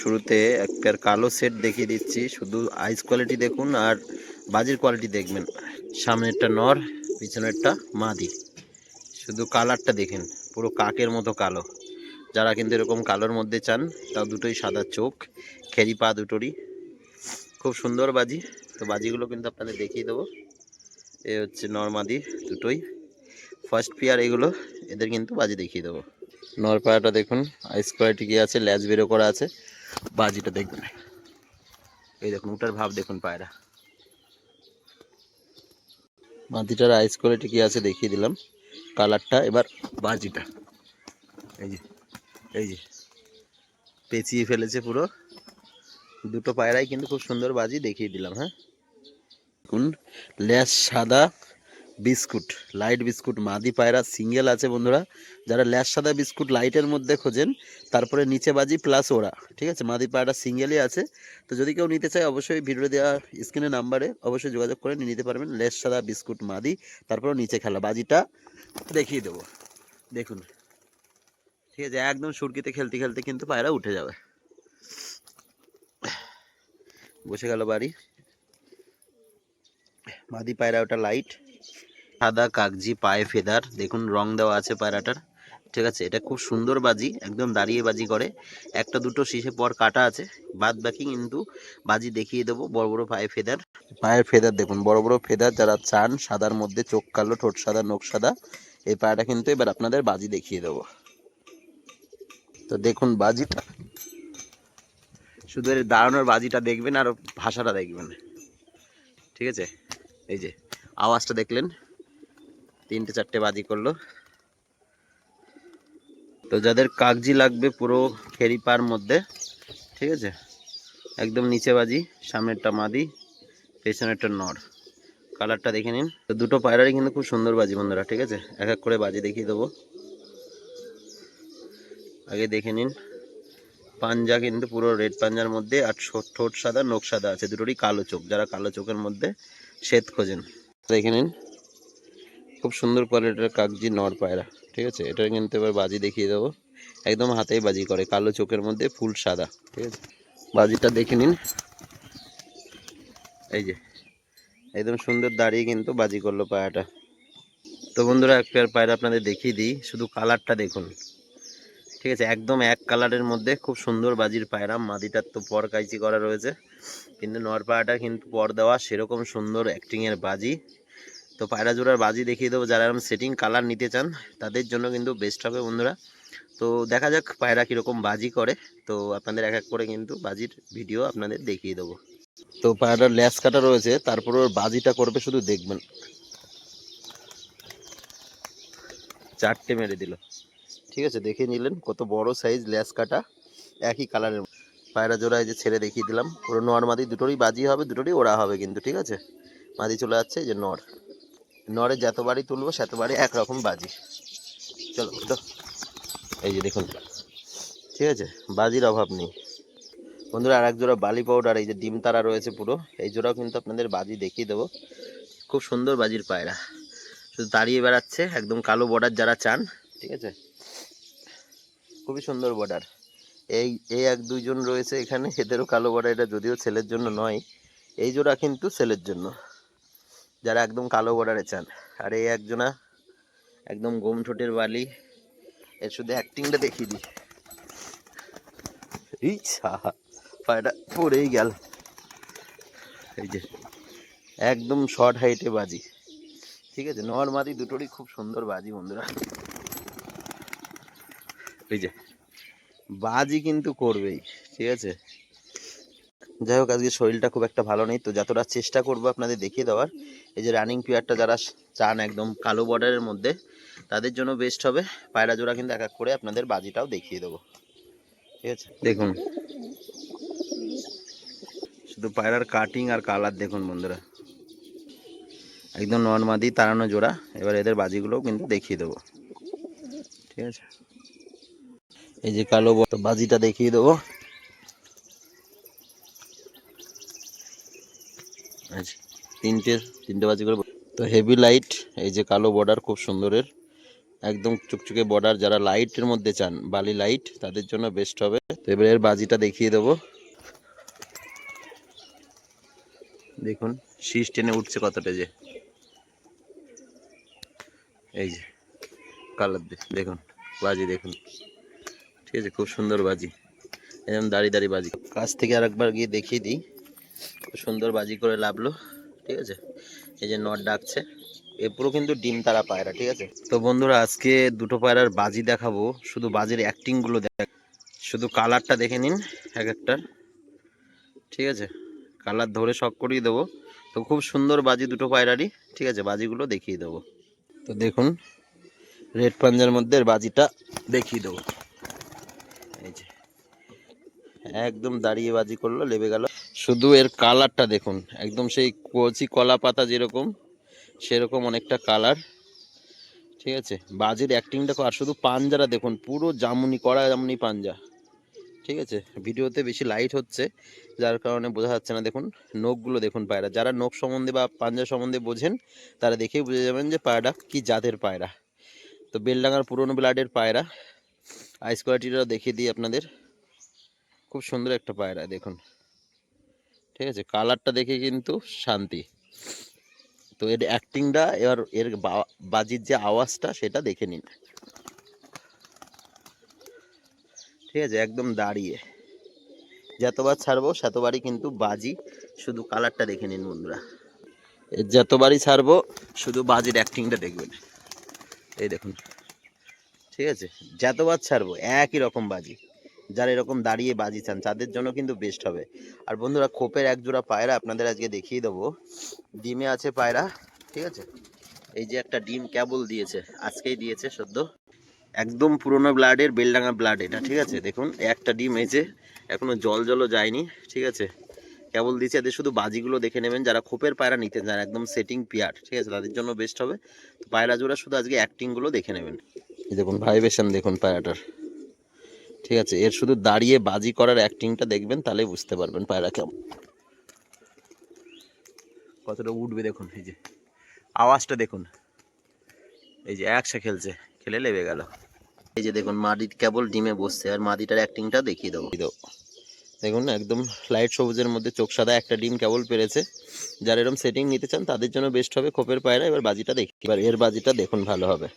শুরুতে এক পেয়ার কালো সেট দেখিয়ে দিচ্ছি, শুধু আইস কোয়ালিটি দেখুন আর বাজির কোয়ালিটি দেখবেন। সামনেরটা নর, পিছনেরটা মাদি। শুধু কালারটা দেখেন, পুরো কাকের মতো কালো। যারা কিন্তু এরকম কালোর মধ্যে চান, তাও দুটোই সাদা চোখ, খেরি পা দুটোরই খুব সুন্দর বাজি। তো বাজিগুলো কিন্তু আপনাদের দেখিয়ে দেবো। এ হচ্ছে নর মাদি দুটোই ফার্স্ট পেয়ার, এগুলো এদের কিন্তু বাজি দেখিয়ে দেবো। নর পায়াটা দেখুন, আইস কোয়ালিটি কি আছে, ল্যাজ বেরো করা আছে। বাজিটা দেখবেন, এই দেখুন ওটার ভাব দেখুন পায়রা। মাদিটার আইস কোয়ালিটি কি আছে দেখিয়ে দিলাম, কালারটা। এবার বাজিটা এই যে, এই যে পেঁচিয়ে ফেলেছে পুরো। দুটো পায়রাই কিন্তু খুব সুন্দর বাজি দেখিয়ে দিলাম। হ্যাঁ, দেখুন ল্যাজ সাদা বিস্কুট, লাইট বিস্কুট মাদি পায়রা সিঙ্গেল আছে বন্ধুরা। যারা ল্যাজ সাদা বিস্কুট লাইটের মধ্যে খোঁজেন, তারপরে নিচে বাজি প্লাস ওরা, ঠিক আছে। মাদি পায়রা সিঙ্গেলই আছে। তো যদি কেউ নিতে চায়, অবশ্যই ভিডিও দেওয়া স্ক্রিনে নাম্বারে অবশ্যই যোগাযোগ করে নিয়ে নিতে পারবেন। ল্যাজ সাদা বিস্কুট মাদি, তারপরে নিচে খেলা। বাজিটা দেখিয়ে দেবো, দেখুন। ঠিক আছে, একদম সুরকিতে খেলতে খেলতে কিন্তু পায়রা উঠে যাবে। বসে গেল বাড়ি। মাদি পায়রা ওটা লাইট সাদা কাগজি, পায়ে ফেদার দেখুন, রং দেওয়া আছে পায়রাটার। ঠিক আছে, এটা খুব সুন্দর বাজি, একদম দাঁড়িয়ে বাজি করে। একটা দুটো শীষে পর কাটা আছে, বাদ বাকি কিন্তু বাজি দেখিয়ে দেবো। বড় বড় পায়ে ফেদার, পায়ের ফেদার দেখুন, বড় বড় ফেদার। যারা চান সাদার মধ্যে চোখ কালো, ঠোঁট সাদা, নখ সাদা, এই পায়রাটা কিন্তু এবার আপনাদের বাজি দেখিয়ে দেবো। তো দেখুন বাজিটা, শুধু এর দাঁড়ানোর বাজিটা দেখবেন আর ভাষাটা দেখবেন। ঠিক আছে, এই যে আওয়াজটা দেখলেন, তিনটে চারটে বাজি করলো। তো যাদের কাগজি লাগবে পুরো খেরি পার মধ্যে, ঠিক আছে, একদম নিচে বাজি, সামনেরটা মাদি, পেছনেরটা নর। কালারটা দেখে নিন। তো দুটো পায়রারই কিন্তু খুব সুন্দর বাজি বন্ধুরা। ঠিক আছে, এক এক করে বাজি দেখিয়ে দেবো। আগে দেখে নিন, পাঞ্জা কিন্তু পুরো রেড পাঞ্জার মধ্যে, আর ঠোঁট সাদা, নখ সাদা আছে, দুটোরই কালো চোখ। যারা কালো চোখের মধ্যে শ্বেত খোঁজেন, দেখে নিন। খুব সুন্দর কোয়ালিটির কাগজি নর পায়রা। ঠিক আছে, এটা কিন্তু এবার বাজি দেখিয়ে দেবো। একদম হাতেই বাজি করে, কালো চোখের মধ্যে ফুল সাদা। ঠিক আছে, বাজিটা দেখে নিন। এই যে একদম সুন্দর দাঁড়িয়ে কিন্তু বাজি করলো পায়রাটা। তো বন্ধুরা এক পেয়ার পায়রা আপনাদের দেখিয়ে দিই, শুধু কালারটা দেখুন। ঠিক আছে, একদম এক কালারের মধ্যে খুব সুন্দর বাজির পায়রা। মাদিটার তো পর কাইচি করা রয়েছে, কিন্তু নর পায়রাটা কিন্তু পর দেওয়া, সেরকম সুন্দর অ্যাক্টিংয়ের বাজি। তো পায়রা জোড়ার বাজি দেখিয়ে দেবো। যারা এরকম সেটিং কালার নিতে চান, তাদের জন্য কিন্তু বেস্ট হবে বন্ধুরা। তো দেখা যাক পায়রা কীরকম বাজি করে। তো আপনাদের এক এক করে কিন্তু বাজির ভিডিও আপনাদের দেখিয়ে দেবো। তো পায়রাটার ল্যাস কাটা রয়েছে, তারপর ওর বাজিটা করবে শুধু দেখবেন। চারটে মেরে দিল। ঠিক আছে, দেখে নিলেন কত বড় সাইজ ল্যাস কাটা, একই কালারের পায়রা জোড়া। এই যে ছেড়ে দেখিয়ে দিলাম, পুরো নর মাদি দুটোরই বাজি হবে, দুটোরই ওড়া হবে কিন্তু। ঠিক আছে, মাদি চলে যাচ্ছে, এই যে নর। নরে যতবারই তুলবো সেতবারই একরকম বাজি। চলো তো, এই যে দেখুন। ঠিক আছে, বাজির অভাব নেই বন্ধুরা। আর এক জোড়া বালি পাউডার, এই যে ডিম তারা রয়েছে পুরো, এই জোড়াও কিন্তু আপনাদের বাজি দেখিয়ে দেবো। খুব সুন্দর বাজির পায়রা, শুধু দাঁড়িয়ে বেড়াচ্ছে, একদম কালো বর্ডার যারা চান। ঠিক আছে, খুবই সুন্দর বর্ডার। এই এই এক দুইজন রয়েছে এখানে, এদেরও কালো বর্ডার। এটা যদিও ছেলের জন্য নয়, এই জোড়া কিন্তু ছেলের জন্য, যারা একদম কালো বর্ডারে চান। আর এই একজনা একদম গোম ঠোঁটের বালি, এর শুধু অ্যাক্টিংটা দেখিয়ে দিই। ইচ্ছা পায়রাটা পড়েই গেল। এই যে একদম শর্ট হাইটে বাজি। ঠিক আছে, নর মাদি দুটোরই খুব সুন্দর বাজি বন্ধুরা। এই যে বাজি কিন্তু করবেই। ঠিক আছে, যাই হোক আজকে শরীরটা খুব একটা ভালো নেই, তো যতটা চেষ্টা করবো আপনাদের দেখিয়ে দেওয়ার। এই যে রানিং পেয়ারটা যারা চান একদম কালো বর্ডারের মধ্যে, তাদের জন্য বেস্ট হবে। পায়রা জোড়া কিন্তু এক এক করে আপনাদের বাজিটাও দেখিয়ে দেবো। ঠিক আছে, দেখুন শুধু পায়রার কাটিং আর কালার দেখুন বন্ধুরা, একদম নর মাদি তাড়ানো জোড়া। এবার এদের বাজিগুলোও কিন্তু দেখিয়ে দেবো। ঠিক আছে, এই যে কালো বাজিটা দেখিয়ে দেবো। তিনটে বাজি করে। তো হেভি লাইট, এই যে কালো বর্ডার খুব সুন্দরের, একদম চুকচুকে বর্ডার, যারা লাইটের মধ্যে চান বালি লাইট তাদের জন্য বেস্ট হবে। তো এবার এর বাজিটা দেখিয়ে দেবো। দেখুন শীষ টেনে উঠছে কতটা, যে এই যে কালার দেখুন, বাজি দেখুন, ঠিক আছে, খুব সুন্দর বাজি, একদম দাঁড়িয়ে দাঁড়িয়ে বাজি। কাছ থেকে আরেকবার গিয়ে দেখিয়ে দিই, খুব সুন্দর বাজি করে লাভলো, ঠিক আছে। এই যে নট ডাকছে, এ পুরো কিন্তু ডিম তারা পায়রা, ঠিক আছে। তো বন্ধুরা আজকে দুটো পায়রার বাজি দেখাবো, শুধু বাজির অ্যাক্টিংগুলো দেখ, শুধু কালারটা দেখে নিন এক একটার, ঠিক আছে, কালার ধরে শখ করিয়ে দেবো। তো খুব সুন্দর বাজি দুটো পায়রারই, ঠিক আছে, বাজিগুলো দেখিয়ে দেবো। তো দেখুন রেড পাঞ্জার মধ্যে বাজিটা দেখিয়ে দেবো। এই যে একদম দাঁড়িয়ে বাজি করলো, লেবে গেল। শুধু এর কালারটা দেখুন, একদম সেই কচি কলা পাতা যেরকম সেরকম অনেকটা কালার, ঠিক আছে। বাজির অ্যাক্টিংটা, আর শুধু পাঞ্জারা দেখুন, পুরো জামুনি করা জামুনি পাঞ্জা, ঠিক আছে। ভিডিওতে বেশি লাইট হচ্ছে যার কারণে বোঝা যাচ্ছে না। দেখুন নখগুলো দেখুন পায়রা, যারা নখ সম্বন্ধে বা পাঞ্জা সম্বন্ধে বোঝেন তারা দেখেই বুঝে যাবেন যে পায়রাটা কি জাতের পায়রা। তো বেলডাঙ্গার পুরনো ব্লাডের পায়রা, আইস কোয়ালিটিটা দেখিয়ে দিই আপনাদের। খুব সুন্দর একটা পায়রা দেখুন, ঠিক আছে, কালারটা দেখে কিন্তু শান্তি। তো এর অ্যাক্টিংটা, এবার এর বাজির যে আওয়াজটা সেটা দেখে নিন, ঠিক আছে, একদম দাঁড়িয়ে যতবার ছাড়বো সেতবারই কিন্তু বাজি, শুধু কালারটা দেখে নিন বন্ধুরা। এর যতবারই ছাড়বো শুধু বাজির অ্যাক্টিংটা দেখবেন, এই দেখুন, ঠিক আছে, যতবার ছাড়বো একই রকম বাজি। যারা এরকম দাঁড়িয়ে বাজি চান তাদের জন্য কিন্তু বেস্ট হবে। আর বন্ধুরা খোপের এক জোড়া পায়রা আপনাদের আজকে দেখিয়ে দেবো, ডিমে আছে পায়রা, ঠিক আছে। এই যে একটা ডিম কেবল দিয়েছে, আজকেই দিয়েছে সদ্য, একদম পুরোনো ব্লাডের বেলডাঙ্গা ব্লাড এটা, ঠিক আছে। দেখুন একটা ডিম এসে এখনো জল জলও যায়নি, ঠিক আছে, কেবল দিয়েছে। এদের শুধু বাজিগুলো দেখে নেবেন, যারা খোপের পায়রা নিতে চান একদম সেটিং পিয়ার, ঠিক আছে, তাদের জন্য বেস্ট হবে। তো পায়রা জোড়া শুধু আজকে অ্যাক্টিংগুলো দেখে নেবেন। এই দেখুন ভাইব্রেশন দেখুন পায়রাটার, ঠিক আছে, এর শুধু দাঁড়িয়ে বাজি করার অ্যাক্টিংটা দেখবেন, তাহলেই বুঝতে পারবেন পায়রা কেমন, কতটা উঠবে দেখুন। এই যে আওয়াজটা দেখুন, এই যে একসা খেলছে, খেলে লেবে গেল। এই যে দেখুন মাদি কেবল ডিমে বসছে, আর মাদিটার অ্যাক্টিংটা দেখিয়ে দেবো। দেখুন একদম লাইট সবুজের মধ্যে চোখ সাদা, একটা ডিম কেবল পেরেছে। যারা এরকম সেটিং নিতে চান তাদের জন্য বেস্ট হবে খোপের পায়রা। এবার বাজিটা দেখি, এবার এর বাজিটা দেখুন ভালো হবে।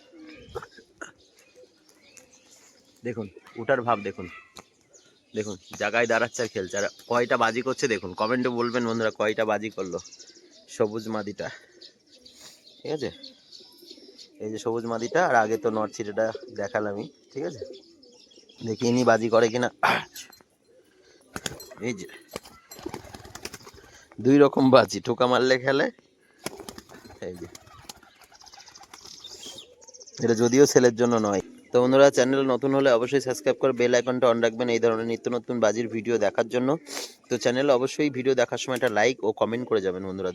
দেখুন উঠার ভাব দেখুন, দেখুন জায়গায় দাঁড়াচ্ছে আর খেলছে, আর কয়টা বাজি করছে দেখুন, কমেন্টে বলবেন বন্ধুরা কয়টা বাজি করলো সবুজ মাদিটা, ঠিক আছে। এই যে সবুজ মাদিটা, আর আগে তো নট ছিটেটা দেখালামই, ঠিক আছে। দেখিয়ে নি বাজি করে কিনা। এই যে দুই রকম বাজি, ঠোকা মারলে খেলে। এই যে এটা যদিও ছেলের জন্য নয়। তো বন্ধুরা চ্যানেল নতুন হলে অবশ্যই সাবস্ক্রাইব করে বেল আইকনটা অন রাখবেন এই ধরনের নিত্য নতুন বাজির ভিডিও দেখার জন্য। তো চ্যানেলে অবশ্যই ভিডিও দেখার সময় একটা লাইক ও কমেন্ট করে যাবেন বন্ধুরা।